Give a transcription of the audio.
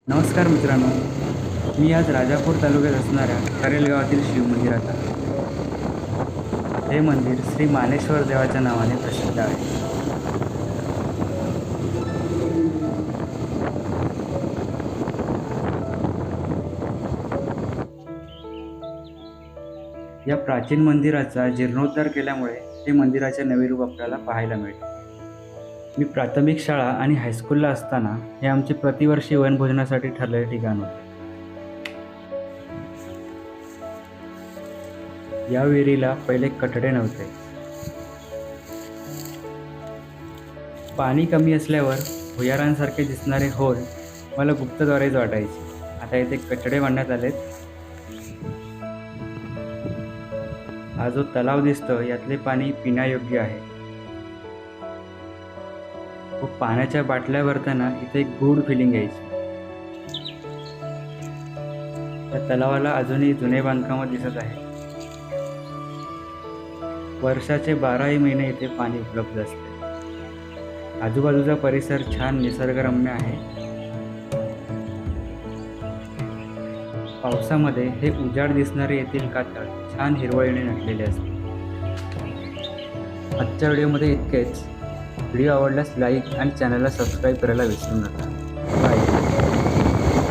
नमस्कार मित्रांनो, मी आज राजापूर तालुक्यात असणाऱ्या करेल गावातील शिवमंदिरात आहे. हे मंदिर श्री मानेश्वर देवाच्या नावाने प्रसिद्ध आहे. या प्राचीन मंदिराचा जीर्णोद्धार केल्यामुळे हे मंदिराचे नवे रूप आपल्याला पाहायला मिळते. मी प्राथमिक शाळा आणि हायस्कूलला असताना हे आमचे प्रतिवर्षी वनभोजनासाठी ठरलेले ठिकाण होते. या विहिरीला पहिले कठडे नव्हते. पाणी कमी असल्यावर भुयारांसारखे दिसणारे होल मला गुप्तद्वारेच वाटायचे. आता इथे कठडे बांधण्यात आलेत. हा जो तलाव दिसतो यातले पाणी पिण्यायोग्य आहे व पाण्याच्या बाटल्या भरताना इथे एक गुड फिलिंग यायची. या तलावाला अजूनही जुने बांधकाम दिसत आहे. वर्षाचे 12ही महिने इथे पाणी उपलब्ध असते. आजूबाजूचा परिसर छान निसर्गरम्य आहे. पावसामध्ये हे उजाड दिसणारे येथील कातळ छान हिरवळीने नटलेले असते. आजच्या व्हिडिओमध्ये इतकेच. व्हिडिओ आवडल्यास लाईक आणि चॅनलला सबस्क्राईब करायला विसरू नका.